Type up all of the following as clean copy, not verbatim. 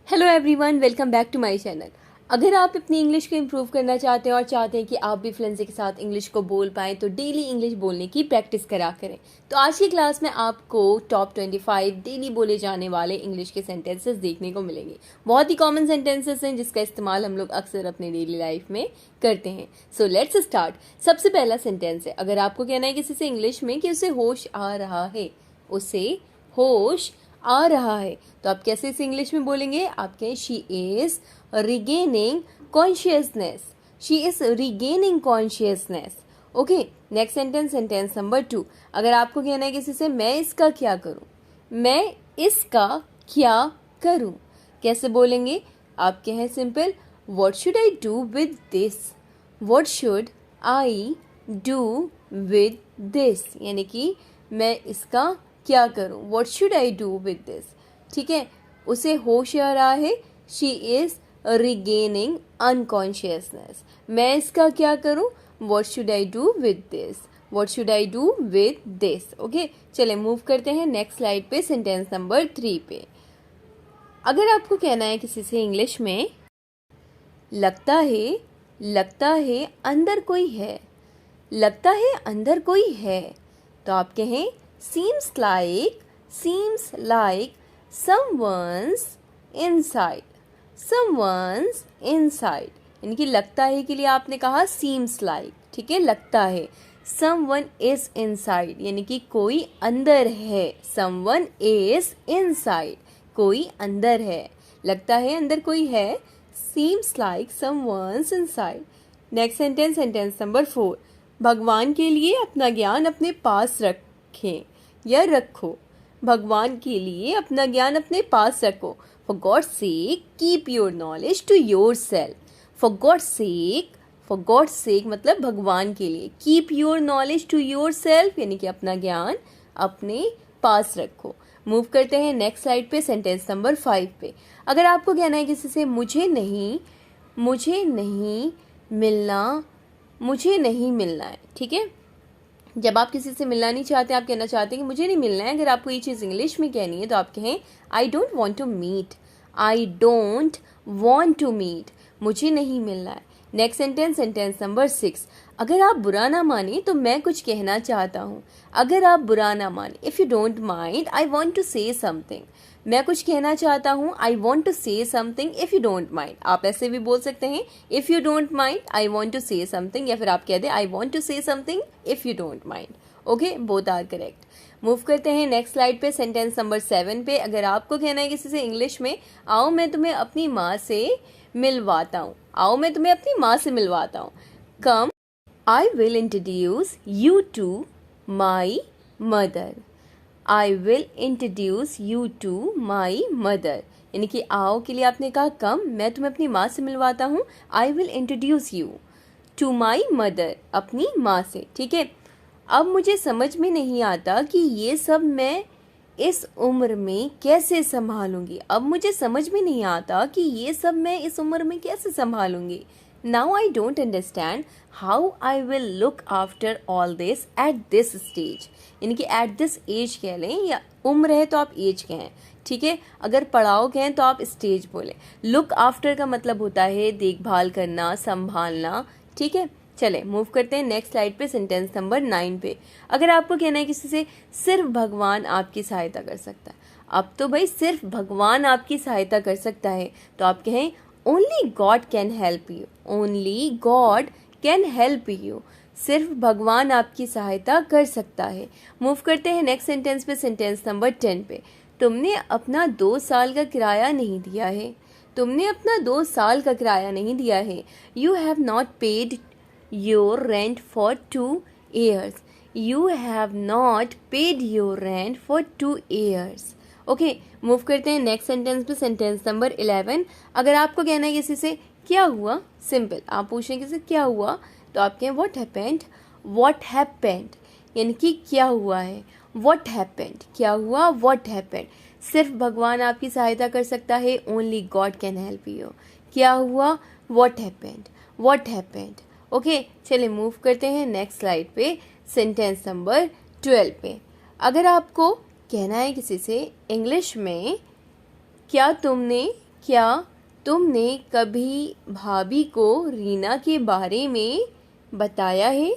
Hello everyone, welcome back to my channel. अगर आप अपनी इंग्लिश को इम्प्रूव करना चाहते हैं और चाहते हैं कि आप भी फ्लुएंसी के साथ इंग्लिश को बोल पाएँ तो डेली इंग्लिश बोलने की प्रैक्टिस करा करें। तो आज की क्लास में आपको टॉप 25 डेली बोले जाने वाले इंग्लिश के सेंटेंसेस देखने को मिलेंगे। बहुत ही कॉमन सेंटेंसेस हैं जिसका इस्तेमाल हम लोग अक्सर अपने डेली लाइफ में करते हैं। So let's start. सबसे पहला सेंटेंस है, अगर आपको कहना है किसी से इंग्लिश में कि उसे होश आ रहा है, उसे होश आ रहा है, तो आप कैसे इसे इंग्लिश में बोलेंगे? आप कहें she is regaining consciousness. She is regaining consciousness. Okay, next sentence, sentence number 2। अगर आपको कहना है किसी से मैं इसका क्या करूं, मैं इसका क्या करूं, कैसे बोलेंगे? आप कहें simple, what should I do with this. What should I do with this, यानी कि मैं इसका क्या करूं, what should I do with this. ठीक है, उसे होश आ रहा है, शी इज रिगेनिंग अनकॉन्शियसनेस। मैं इसका क्या करूं, what should I do with this, what should I do with this. Okay, चले मूव करते हैं नेक्स्ट स्लाइड पे, सेंटेंस नंबर 3 पे। अगर आपको कहना है किसी से इंग्लिश में लगता है अंदर कोई है, लगता है अंदर कोई है, तो आप कहें seems like someone's inside। यानी कि लगता है के लिए आपने कहा seems like, ठीक है, लगता है। someone is inside यानी कि कोई अंदर है, someone is inside, कोई अंदर है। लगता है अंदर कोई है, seems like someone's inside। Next sentence, sentence number 4। भगवान के लिए अपना ज्ञान अपने पास रखें या रखो। भगवान के लिए अपना ज्ञान अपने पास रखो। For God's sake keep your knowledge to yourself. For God's sake मतलब भगवान के लिए, keep your knowledge to yourself यानी कि अपना ज्ञान अपने पास रखो। मूव करते हैं नेक्स्ट स्लाइड पे, सेंटेंस नंबर 5 पे। अगर आपको कहना है किसी से मुझे नहीं मिलना है, ठीक है, जब आप किसी से मिलना नहीं चाहते, आप कहना चाहते हैं कि मुझे नहीं मिलना है, अगर आपको ये चीज़ इंग्लिश में कहनी है तो आप कहें I don't want to meet, मुझे नहीं मिलना है। Next sentence, sentence number 6। अगर आप बुरा ना माने तो मैं कुछ कहना चाहता हूँ। अगर आप बुरा ना माने, if you don't mind, I want to say something. मैं कुछ कहना चाहता हूँ, I want to say something if you don't mind. आप ऐसे भी बोल सकते हैं, if you don't mind I want to say something, या फिर आप कह दें I want to say something if you don't mind. Okay, both are correct. Move करते हैं नेक्स्ट स्लाइड पे, सेंटेंस नंबर 7 पे। अगर आपको कहना है किसी से इंग्लिश में आओ मैं तुम्हें अपनी माँ से मिलवाता हूँ, आओ मैं तुम्हें अपनी माँ से मिलवाता हूँ। Come I will introduce you to my mother. I will introduce you to my mother, यानी कि आओ के लिए आपने कहा कम, मैं तुम्हें अपनी माँ से मिलवाता हूँ। I will introduce you to my mother, अपनी माँ से। ठीक है, अब मुझे समझ में नहीं आता कि ये सब मैं इस उम्र में कैसे संभालूंगी। अब मुझे समझ में नहीं आता कि ये सब मैं इस उम्र में कैसे संभालूंगी। Now I don't understand how I will look after all this at this stage, यानी कि एट दिस एज कह लें, या उम्र है तो आप एज कहें, ठीक है। अगर पड़ाव कहें तो आप स्टेज बोलें। लुक आफ्टर का मतलब होता है देखभाल करना, संभालना, ठीक है। चले मूव करते हैं नेक्स्ट स्लाइड पे, सेंटेंस नंबर 9 पे। अगर आपको कहना है किसी से सिर्फ भगवान आपकी सहायता कर सकता है, अब तो भाई सिर्फ भगवान आपकी सहायता कर सकता है, तो आप कहें only God can help you, only God can help you, सिर्फ भगवान आपकी सहायता कर सकता है। मूव करते हैं नेक्स्ट सेंटेंस पे, सेंटेंस नंबर 10 पे। तुमने अपना 2 साल का किराया नहीं दिया है, तुमने अपना 2 साल का किराया नहीं दिया है। You have not paid your rent for 2 years. You have not paid your rent for 2 years. Okay, move करते हैं नेक्स्ट सेंटेंस पे, सेंटेंस नंबर 11। अगर आपको कहना है किसी से क्या हुआ, सिंपल आप पूछें किसी से क्या हुआ, तो आप कहें व्हाट हैपेंड, यानी कि क्या हुआ है। व्हाट हैपेंड, क्या हुआ, व्हाट हैपेंड। सिर्फ भगवान आपकी सहायता कर सकता है, only God can help you. क्या हुआ, व्हाट हैपेंड। ओके, चलिए मूव करते हैं नेक्स्ट स्लाइड पे, सेंटेंस नंबर 12 पे। अगर आपको कहना है किसी से इंग्लिश में क्या तुमने क्या तुमने कभी भाभी को रीना के बारे में बताया है?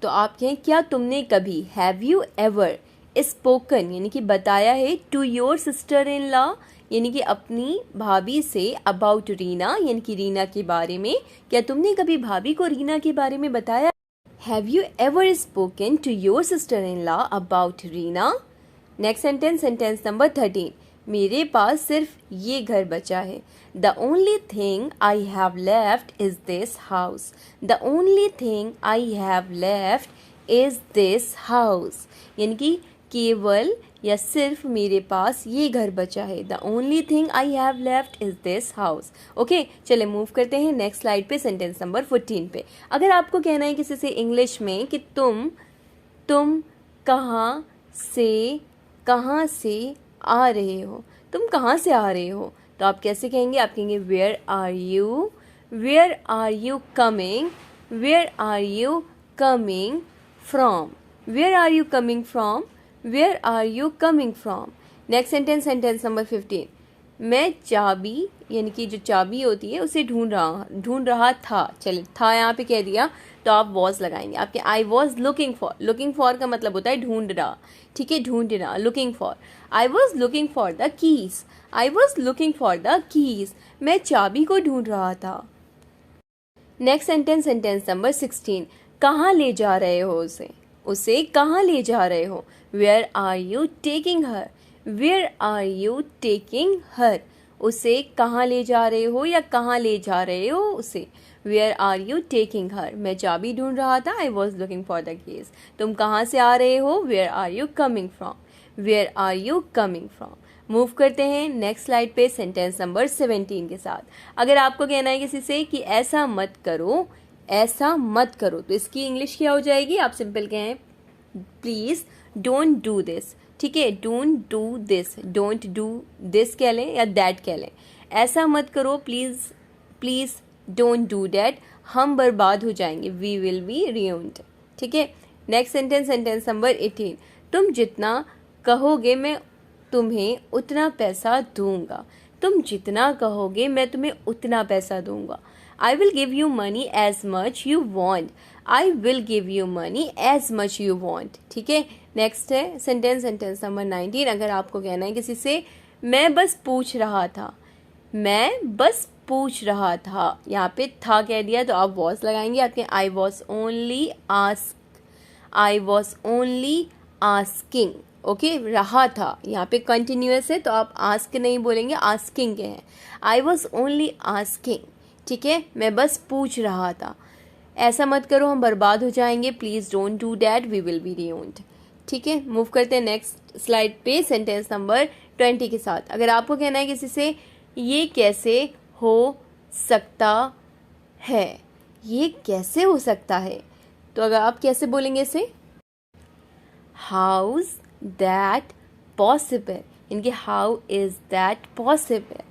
तो आप कहें क्या तुमने कभी, हैव यू एवर स्पोकन यानी कि बताया है, to your sister in law यानी कि अपनी भाभी से, अबाउट रीना यानी कि रीना के बारे में, क्या तुमने कभी भाभी को रीना के बारे में बताया? Have you ever spoken to your sister in law about Reena? Next sentence, sentence number 13, मेरे पास सिर्फ ये घर बचा है। The only thing I have left is this house. The only thing I have left is this house यानी कि केवल या सिर्फ मेरे पास ये घर बचा है। The only thing I have left is this house. Okay, चले मूव करते हैं नेक्स्ट स्लाइड पे, सेंटेंस नंबर 14 पे। अगर आपको कहना है किसी से इंग्लिश में कि तुम कहाँ से आ रहे हो, तुम कहाँ से आ रहे हो, तो आप कैसे कहेंगे? आप कहेंगे where are you coming, where are you coming from, where are you coming from, where are you coming from. Next sentence, sentence number 15, मैं चाबी यानी कि जो चाबी होती है उसे ढूंढ रहा था। चलिए था यहाँ पे कह दिया तो आप वॉज लगाएंगे। आपके आई वॉज लुकिंग फॉर का मतलब होता है ढूंढ रहा, ठीक है, ढूंढना, looking for. I was looking for the keys, I was looking for the keys, मैं चाबी को ढूंढ रहा था। नेक्स्ट सेंटेंस, सेंटेंस नंबर 16, कहाँ ले जा रहे हो उसे कहाँ ले जा रहे हो? Where are you taking her, where are you taking her, उसे कहाँ ले जा रहे हो या कहाँ ले जा रहे हो उसे? Where are you taking her, मैं चाबी ढूंढ रहा था, I was looking for the keys. तुम कहाँ से आ रहे हो? Where are you coming from, where are you coming from. Move करते हैं नेक्स्ट स्लाइड पे सेंटेंस नंबर 17 के साथ। अगर आपको कहना है किसी से कि ऐसा मत करो, तो इसकी इंग्लिश क्या हो जाएगी? आप सिंपल कहें प्लीज डोंट डू दिस, ठीक है, don't do this, don't do this कह लें या दैट कह लें। ऐसा मत करो, प्लीज डोंट डू दैट, हम बर्बाद हो जाएंगे, वी विल बी ruined, ठीक है। नेक्स्ट सेंटेंस, सेंटेंस नंबर 18, तुम जितना कहोगे मैं तुम्हें उतना पैसा दूंगा, तुम जितना कहोगे मैं तुम्हें उतना पैसा दूंगा। I will give you money as much you want, I will give you money as much you want, ठीक है। नेक्स्ट है सेंटेंस, सेंटेंस नंबर 19, अगर आपको कहना है किसी से मैं बस पूछ रहा था, मैं बस पूछ रहा था, यहाँ पे था कह दिया तो आप वॉज लगाएंगे। आपके I was only asking, okay, रहा था, यहाँ पे कंटिन्यूअस है तो आप आस्क नहीं बोलेंगे, आस्किंग के हैं। आई वॉज ओनली आस्किंग, ठीक है, मैं बस पूछ रहा था। ऐसा मत करो, हम बर्बाद हो जाएंगे, please don't do that, we will be ruined, ठीक है। मूव करते हैं नेक्स्ट स्लाइड पे सेंटेंस नंबर 20 के साथ। अगर आपको कहना है किसी से ये कैसे हो सकता है, ये कैसे हो सकता है, तो अगर आप कैसे बोलेंगे इसे? हाउ इज दैट पॉसिबल, इनके how is that possible,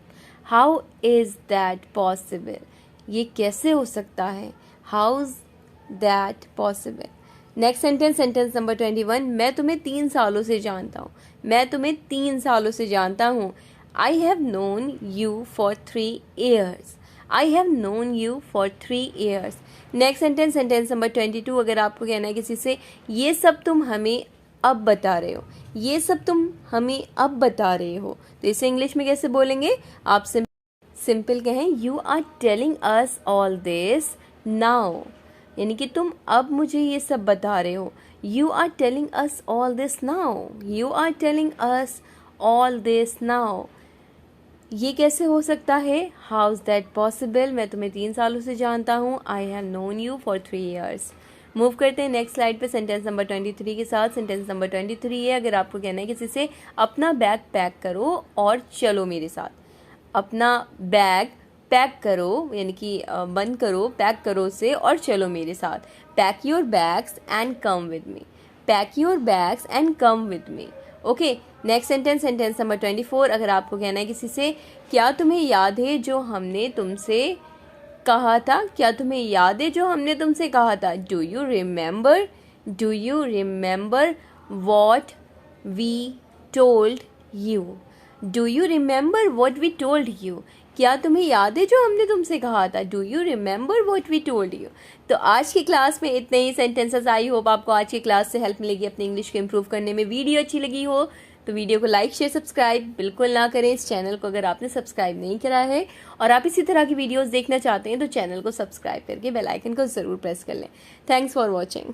how is that possible, ये कैसे हो सकता है, how is that possible. Next sentence, sentence number 21, मैं तुम्हें 3 सालों से जानता हूँ, मैं तुम्हें 3 सालों से जानता हूँ। I have known you for 3 years, I have known you for 3 years। Next sentence, sentence number 22, अगर आपको कहना है किसी से ये सब तुम हमें अब बता रहे हो, ये सब तुम हमें अब बता रहे हो, तो इसे इंग्लिश में कैसे बोलेंगे? आप सिंपल कहें you are telling us all this now, यानी कि तुम अब मुझे ये सब बता रहे हो। You are telling us all this now, you are telling us all this now, ये कैसे हो सकता है? हाउ इज दैट पॉसिबल, मैं तुम्हें 3 सालों से जानता हूँ, I have known you for 3 years। Move करते हैं नेक्स्ट स्लाइड पे सेंटेंस नंबर 23 के साथ। सेंटेंस नंबर 23 है, अगर आपको कहना है किसी से अपना बैग पैक करो और चलो मेरे साथ, अपना बैग पैक करो यानी कि बंद करो, पैक करो उसे और चलो मेरे साथ। Pack your bags and come with me, pack your bags and come with me, okay. Next sentence, sentence number 24, अगर आपको कहना है किसी से क्या तुम्हें याद है जो हमने तुमसे कहा था, क्या तुम्हें याद है जो हमने तुमसे कहा था? Do you remember, do you remember what we told you, do you remember what we told you, क्या तुम्हें याद है जो हमने तुमसे कहा था? Do you remember what we told you. तो आज की क्लास में इतने ही सेंटेंसेस। आई होप आपको आज की क्लास से हेल्प मिलेगी अपनी इंग्लिश को इम्प्रूव करने में। वीडियो अच्छी लगी हो तो वीडियो को लाइक शेयर सब्सक्राइब बिल्कुल ना करें। इस चैनल को अगर आपने सब्सक्राइब नहीं करा है और आप इसी तरह की वीडियोस देखना चाहते हैं तो चैनल को सब्सक्राइब करके बेल आइकन को ज़रूर प्रेस कर लें। Thanks for watching.